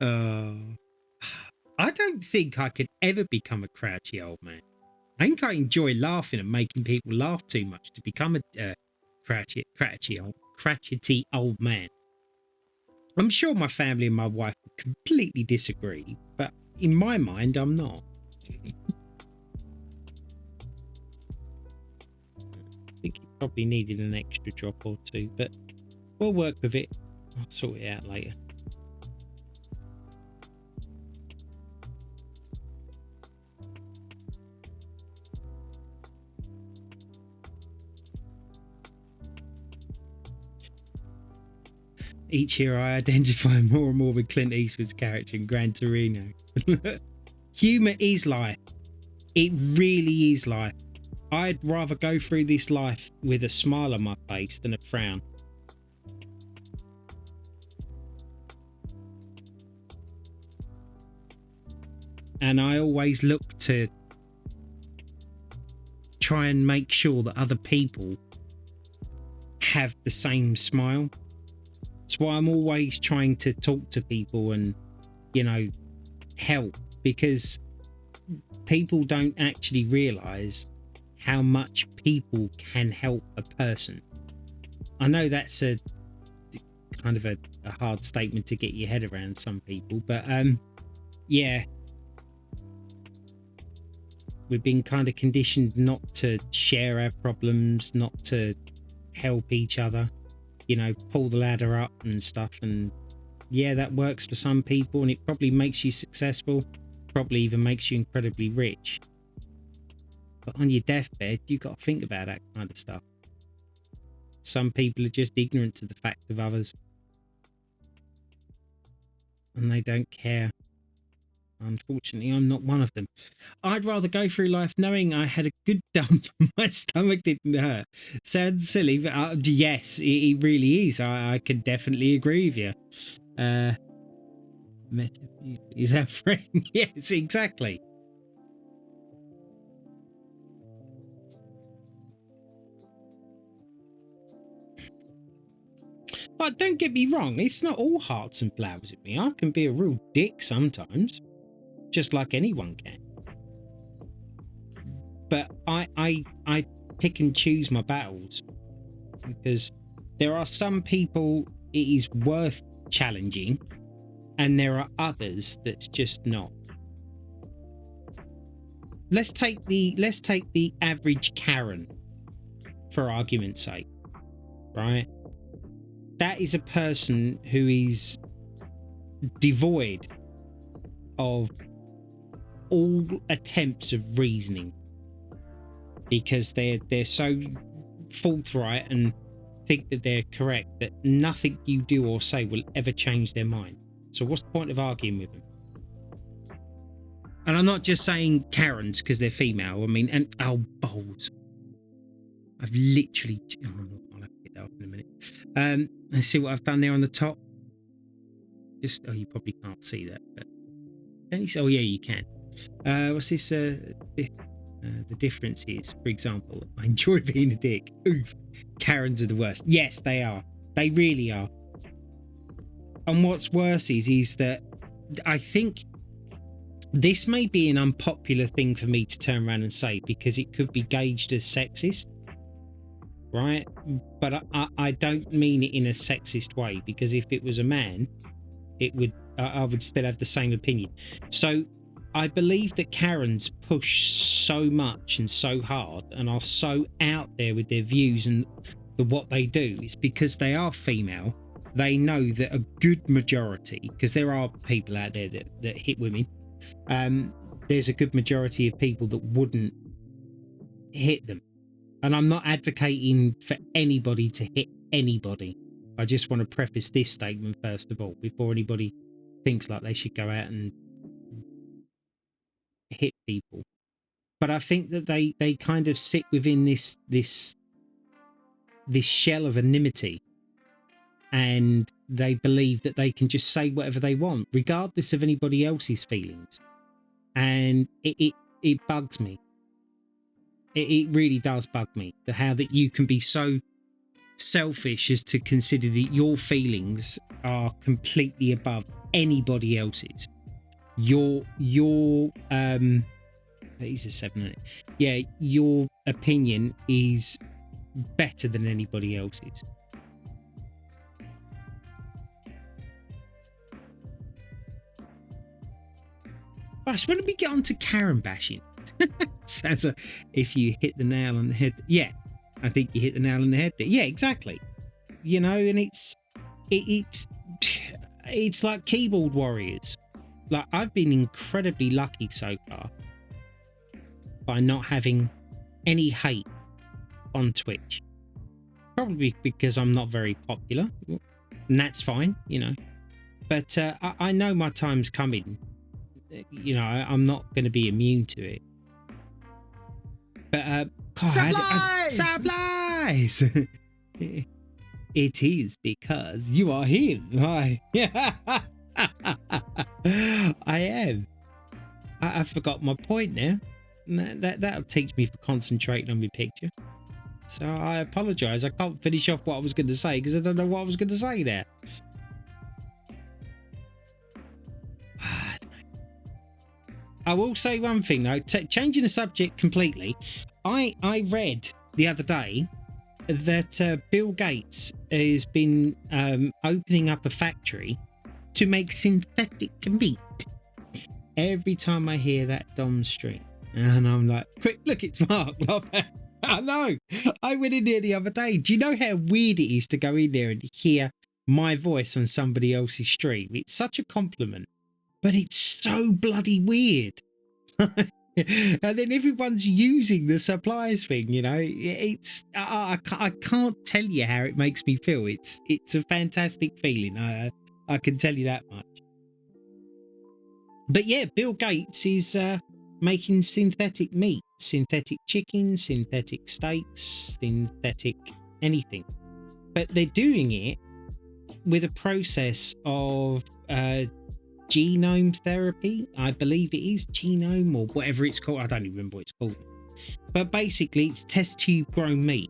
Uh, I don't think I could ever become a crouchy old man. I think I enjoy laughing and making people laugh too much to become a cratchety old man. I'm sure my family and my wife would completely disagree, but in my mind, I'm not. I think he probably needed an extra drop or two, but we'll work with it. I'll sort it out later. Each year I identify more and more with Clint Eastwood's character in Gran Torino. Humour is life. It really is life. I'd rather go through this life with a smile on my face than a frown. And I always look to try and make sure that other people have the same smile. That's why I'm always trying to talk to people and, help, because people don't actually realize how much people can help a person. I know that's a kind of a hard statement to get your head around, some people, but yeah, we've been kind of conditioned not to share our problems, not to help each other, pull the ladder up and stuff. And yeah, that works for some people, and it probably makes you successful, probably even makes you incredibly rich. But on your deathbed, you've got to think about that kind of stuff. Some people are just ignorant to the fact of others, and they don't care. Unfortunately, I'm not one of them. I'd rather go through life knowing I had a good dump and my stomach didn't hurt. Sounds silly, but yes, it really is. I can definitely agree with you. Is our friend? Yes, exactly. But don't get me wrong, it's not all hearts and flowers with me. I can be a real dick sometimes, just like anyone can. But I pick and choose my battles, because there are some people it is worth challenging, and there are others that's just not. Let's take the average Karen, for argument's sake, right? That is a person who is devoid of all attempts of reasoning, because they're so forthright and think that they're correct that nothing you do or say will ever change their mind. So what's the point of arguing with them? And I'm not just saying Karens because they're female. I mean, and balls. I've literally. I'll have to get that up in a minute. Let's see what I've done there on the top. You probably can't see that, but can you see? Oh yeah, you can. What's this? The difference is, for example, I enjoy being a dick. Oof. Karens are the worst. Yes, they are. They really are. And what's worse is that I think this may be an unpopular thing for me to turn around and say, because it could be gauged as sexist, right? But I don't mean it in a sexist way, because if it was a man, I would still have the same opinion. So I believe that Karens push so much and so hard and are so out there with their views and what they do. It's because they are female. They know that a good majority, because there are people out there that hit women, there's a good majority of people that wouldn't hit them. And I'm not advocating for anybody to hit anybody. I just want to preface this statement first of all, before anybody thinks like they should go out and hit people. But I think that they kind of sit within this shell of anonymity, and they believe that they can just say whatever they want regardless of anybody else's feelings, and it bugs me. It really does bug me, how that you can be so selfish as to consider that your feelings are completely above anybody else's. Your he's a 7, isn't it? Yeah, your opinion is better than anybody else's. Gosh, when did we get on to Karen bashing? Sounds like if you hit the nail on the head. Yeah, I think you hit the nail on the head there. Yeah, exactly. You know, and it's like keyboard warriors. Like, I've been incredibly lucky so far by not having any hate on Twitch. Probably because I'm not very popular, and that's fine, you know. But I know my time's coming. You know, I'm not going to be immune to it. But God, supplies. It is because you are him. I am. I forgot my point now. That'll teach me for concentrating on my picture. So I apologise. I can't finish off what I was going to say because I don't know what I was going to say there. I will say one thing though, changing the subject completely. I read the other day that Bill Gates has been opening up a factory to make synthetic meat. Every time I hear that Dom stream, and I'm like, quick, look, it's Mark. I know. I went in there the other day. Do you know how weird it is to go in there and hear my voice on somebody else's stream? It's such a compliment, but it's so bloody weird. And then everyone's using the supplies thing, you know. It's I can't tell you how it makes me feel. It's a fantastic feeling. I can tell you that much. But yeah, Bill Gates is making synthetic meat, synthetic chicken, synthetic steaks, synthetic anything. But they're doing it with a process of genome therapy. I believe it is genome or whatever it's called. I don't even remember what it's called. But basically, it's test tube grown meat.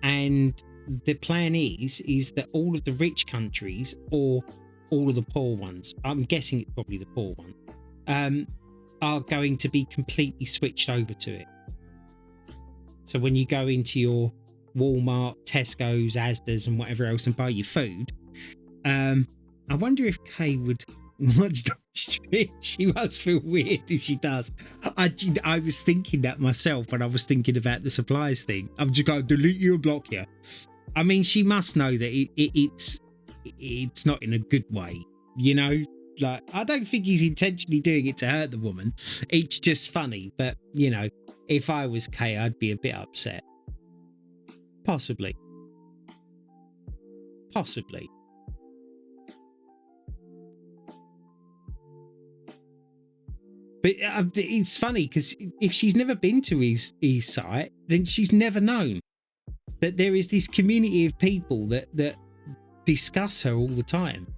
And the plan is that all of the rich countries or all of the poor ones, I'm guessing it's probably the poor one, are going to be completely switched over to it. So when you go into your Walmart, Tesco's, Asda's and whatever else and buy your food, I wonder if Kay would watch the stream. She must feel weird if she does. I was thinking that myself when I was thinking about the supplies thing. I'm just going to delete you and block you. I mean, she must know that it's not in a good way, you know. Like, I don't think he's intentionally doing it to hurt the woman. It's just funny. But, you know, if I was Kay, I'd be a bit upset. Possibly. Possibly. But it's funny because if she's never been to his site, then she's never known that there is this community of people that discuss her all the time.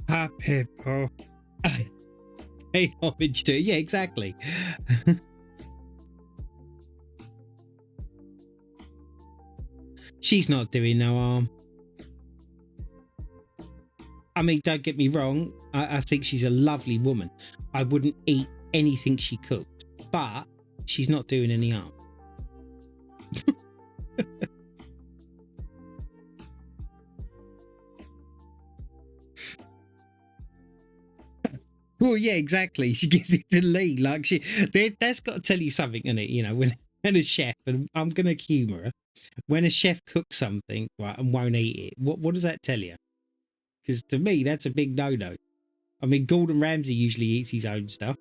Ah, people. Pay homage to it. Yeah, exactly. She's not doing no harm. I mean, don't get me wrong. I think she's a lovely woman. I wouldn't eat anything she cooked, but she's not doing any harm. Well, yeah, exactly. She gives it to Lee. Like, that's got to tell you something, isn't it? You know, when a chef, and I'm going to humour her, when a chef cooks something, right, and won't eat it, what does that tell you? Because to me, that's a big no-no. I mean, Gordon Ramsay usually eats his own stuff.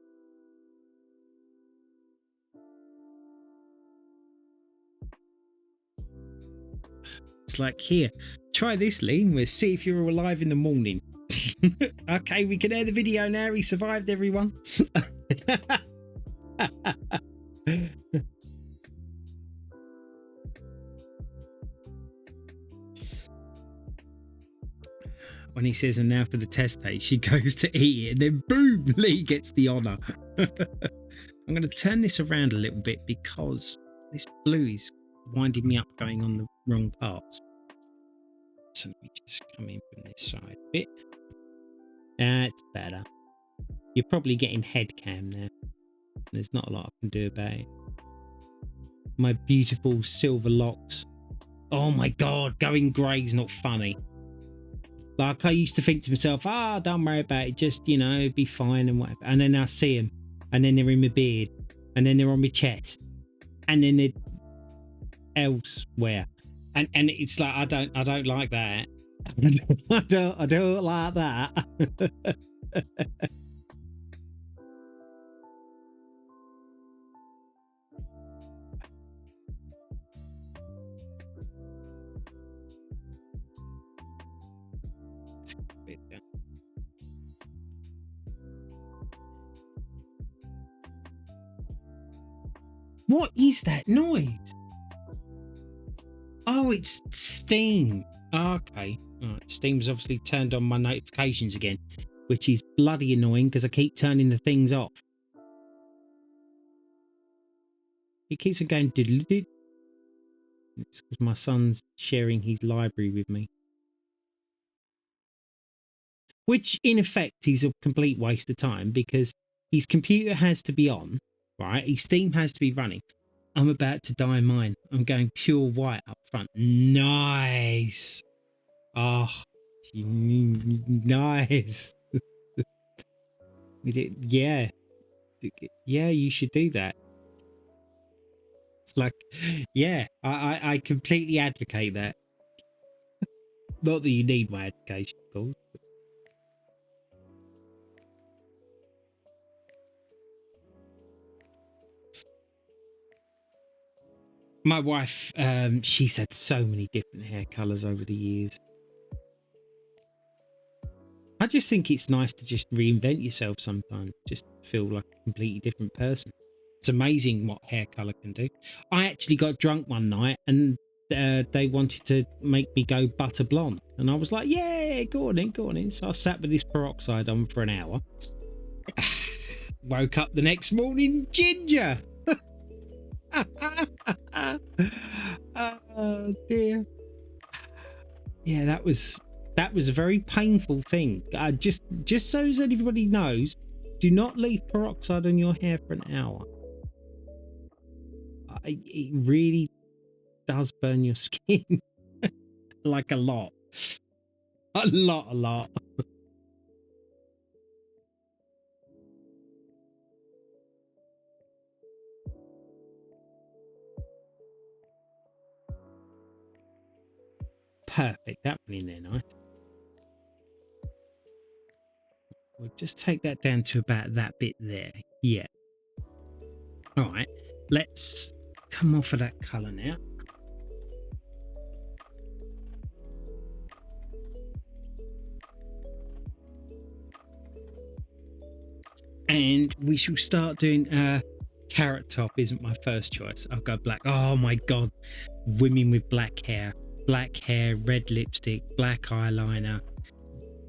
It's like, here, try this, Lee. We'll see if you're alive in the morning. Okay, we can air the video now. He survived, everyone. when he says, and now for the test taste, she goes to eat it, and then boom, Lee gets the honour. I'm going to turn this around a little bit because this blue is winding me up going on the wrong parts. So let me just come in from this side a bit. That's better. You're probably getting head cam there. There's not a lot I can do about it. My beautiful silver locks. Oh my God, going grey's not funny. Like I used to think to myself, don't worry about it. Just, be fine and whatever. And then I see them and then they're in my beard and then they're on my chest and then they're elsewhere. And it's like, I don't like that. I don't like that. What is that noise? Oh, it's Steam. Okay. All right. Steam's obviously turned on my notifications again, which is bloody annoying because I keep turning the things off. It keeps on going diddle-did. It's because my son's sharing his library with me. Which, in effect, is a complete waste of time because his computer has to be on, right? His Steam has to be running. I'm about to dye mine. I'm going pure white up front. Nice. Oh, nice. Yeah. Yeah, you should do that. It's like, yeah, I completely advocate that. Not that you need my advocation, of course. My wife, she's had so many different hair colours over the years. I just think it's nice to just reinvent yourself sometimes, just feel like a completely different person. It's amazing what hair colour can do. I actually got drunk one night and they wanted to make me go butter blonde. And I was like, yeah, go on in. So I sat with this peroxide on for an hour. Woke up the next morning, ginger. Oh dear. Yeah, that was a very painful thing. Just so as everybody knows, do not leave peroxide on your hair for an hour. It really does burn your skin. Like a lot. A lot. Perfect. That went in there nice. We'll just take that down to about that bit there. Yeah. All right. Let's come off of that colour now. And we shall start doing Carrot Top isn't my first choice. I'll go black. Oh my God. Women with black hair, red lipstick, black eyeliner,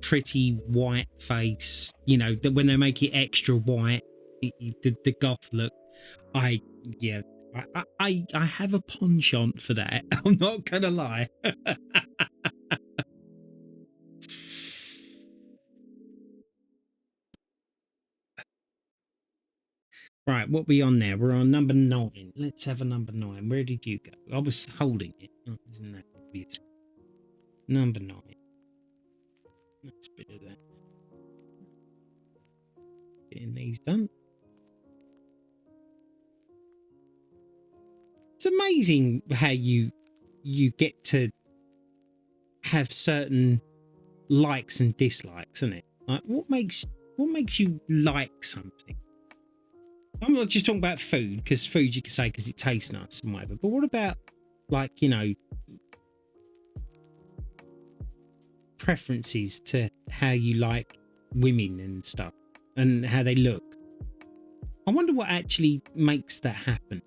pretty white face, when they make it extra white, the goth look. I have a penchant for that. I'm not gonna lie. Right, what are we on now? We're on number 9. Let's have a number 9. Where did you go? I was holding it. Oh, isn't that obvious? Number 9. That's a bit of that. Getting these done. It's amazing how you get to have certain likes and dislikes, isn't it? Like, what makes you like something? I'm not just talking about food, because food you can say because it tastes nice and whatever. But what about, like, preferences to how you like women and stuff and how they look? I wonder what actually makes that happen.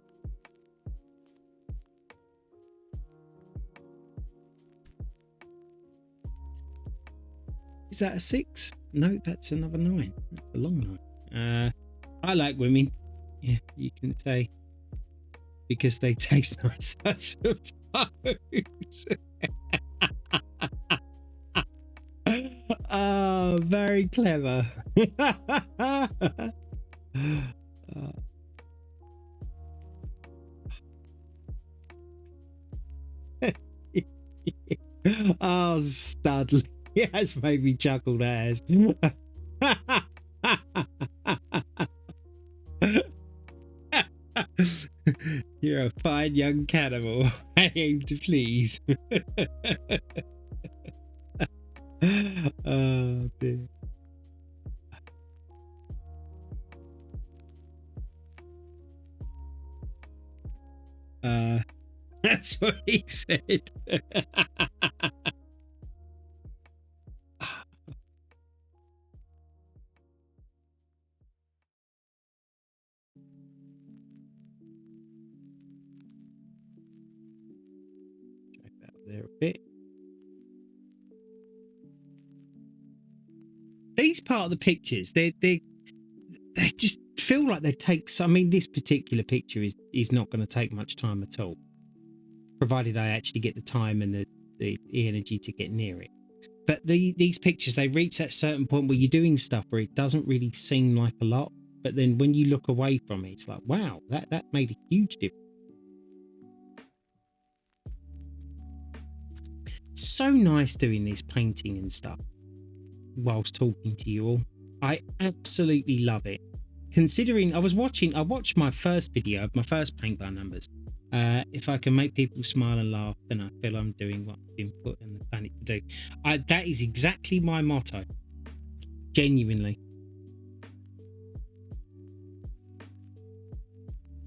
Is that a 6? No, that's another 9. That's a long 9. I like women. Yeah, you can say because they taste nice, I suppose. Oh, very clever. Oh, Studley. It has made me chuckle, that has. You're a fine young cannibal. I aim to please. Oh, dear. That's what he said. Check that there a bit. These part of the pictures, they just feel like they take. I mean, this particular picture is not going to take much time at all, provided I actually get the time and the energy to get near it. But these pictures, they reach that certain point where you're doing stuff where it doesn't really seem like a lot, but then when you look away from it, it's like, wow, that made a huge difference. So nice doing this painting and stuff whilst talking to you all. I absolutely love it. Considering I watched my first video of my first paint by numbers. If I can make people smile and laugh, then I feel I'm doing what I've been put on the planet to do. That is exactly my motto. Genuinely.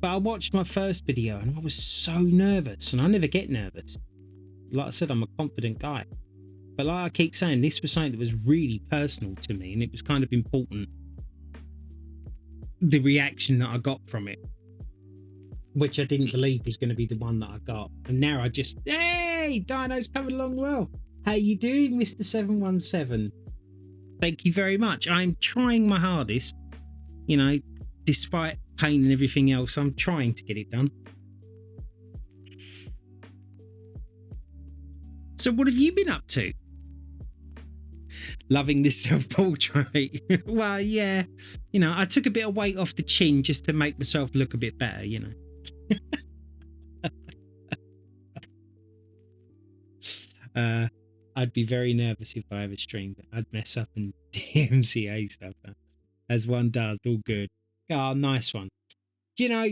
But I watched my first video and I was so nervous, and I never get nervous. Like I said, I'm a confident guy. But like I keep saying, this was something that was really personal to me, and it was kind of important. The reaction that I got from it, which I didn't believe was going to be the one that I got. And now I just, hey, Dino's coming along well. How you doing, Mr. 717? Thank you very much. I'm trying my hardest, you know, despite pain and everything else, I'm trying to get it done. So what have you been up to? Loving this self-portrait. Well, yeah, you know, I took a bit of weight off the chin just to make myself look a bit better, you know. I'd be very nervous if I ever streamed. I'd mess up and DMCA stuff, as one does. All good. Oh, nice one. You know,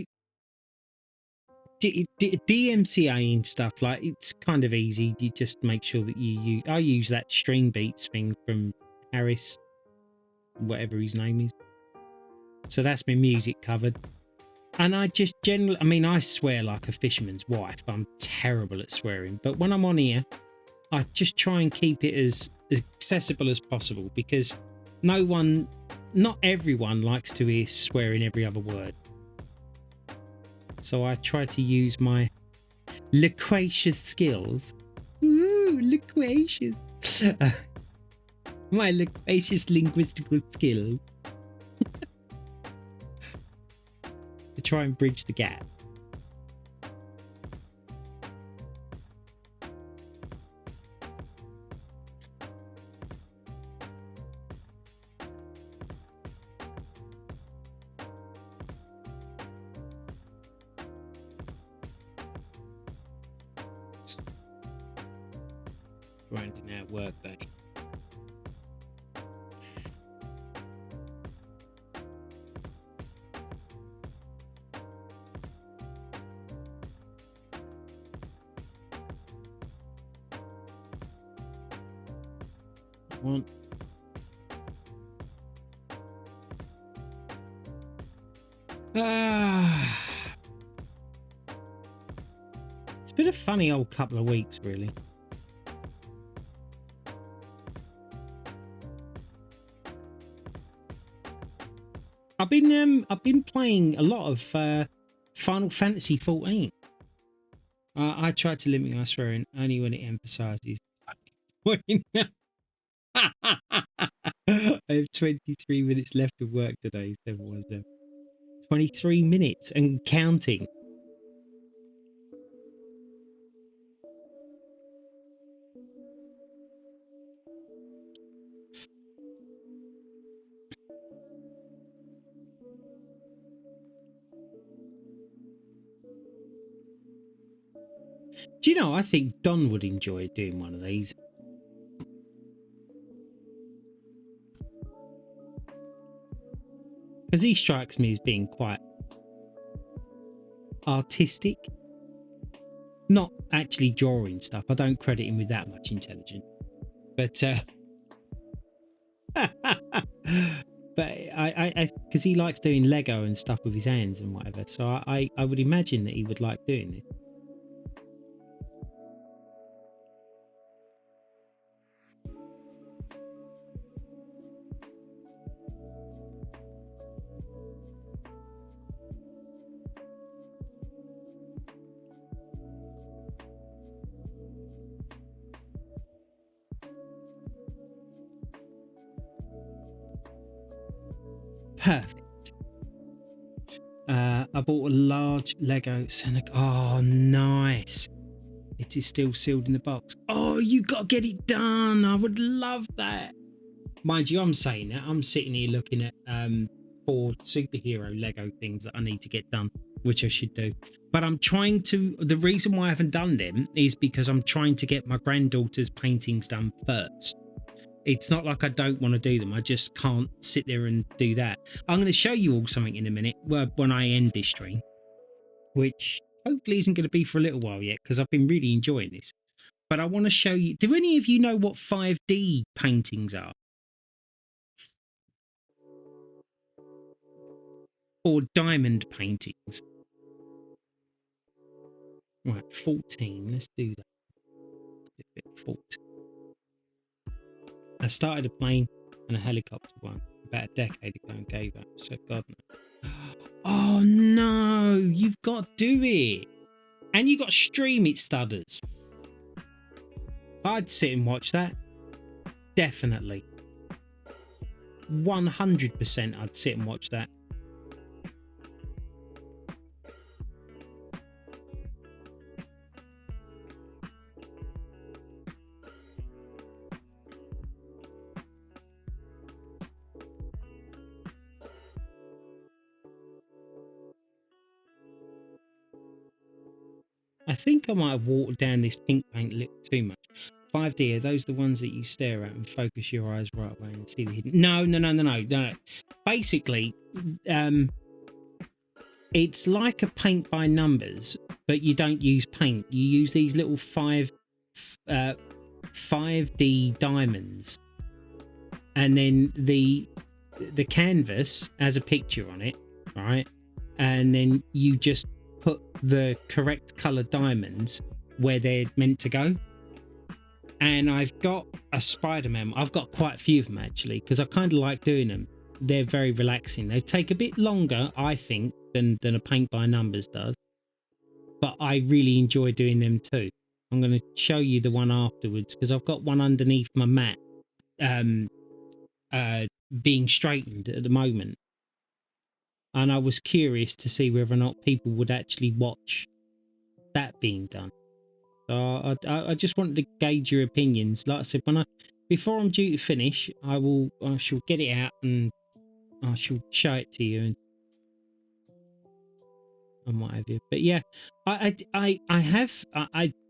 DMCA stuff, like, it's kind of easy. You just make sure that I use that Stream Beats thing from Harris, whatever his name is. So that's my music covered. And I just generally, I mean, I swear like a fisherman's wife. I'm terrible at swearing. But when I'm on here, I just try and keep it as accessible as possible, because not everyone likes to hear swearing every other word. So I try to use my loquacious skills. Ooh, loquacious. My loquacious linguistical skills. To try and bridge the gap. Grinding out work day. One. It's been a funny old couple of weeks, really. I've been playing a lot of Final Fantasy 14. I try to limit my swearing only when it emphasizes. I have 23 minutes left of work today. 717. 23 minutes and counting. Do you know, I think Don would enjoy doing one of these. Because he strikes me as being quite artistic. Not actually drawing stuff. I don't credit him with that much intelligence. But but I because he likes doing Lego and stuff with his hands and whatever. So I would imagine that he would like doing this. Perfect. I bought a large Lego Sonic. Oh, nice. It is still sealed in the box. Oh, you got to get it done. I would love that. Mind you, I'm saying that. I'm sitting here looking at 4 superhero Lego things that I need to get done, which I should do. But I'm trying to... The reason why I haven't done them is because I'm trying to get my granddaughter's paintings done first. It's not like I don't want to do them. I just can't sit there and do that. I'm going to show you all something in a minute when I end this stream, which hopefully isn't going to be for a little while yet because I've been really enjoying this. But I want to show you... Do any of you know what 5D paintings are? Or diamond paintings? Right, 14. Let's do that. 14. I started a plane and a helicopter one about a decade ago and gave up. So God no. Oh no, you've got to do it. And you got to stream it, Studders. I'd sit and watch that. Definitely. 100% I'd sit and watch that. I think I might have watered down this pink paint a little too much. 5D, are those the ones that you stare at and focus your eyes right away and see the hidden? No. Basically, it's like a paint by numbers, but you don't use paint. You use these little 5D diamonds, and then the canvas has a picture on it, right? And then you just put the correct color diamonds where they're meant to go. And I've got a Spider-Man. I've got quite a few of them actually, because I kind of like doing them. They're very relaxing. They take a bit longer, I think, than a paint by numbers does, but I really enjoy doing them too. I'm going to show you the one afterwards because I've got one underneath my mat being straightened at the moment, and I was curious to see whether or not people would actually watch that being done. So I just wanted to gauge your opinions. Like I said, before I'm due to finish, I shall get it out and I shall show it to you and what have you. But yeah, I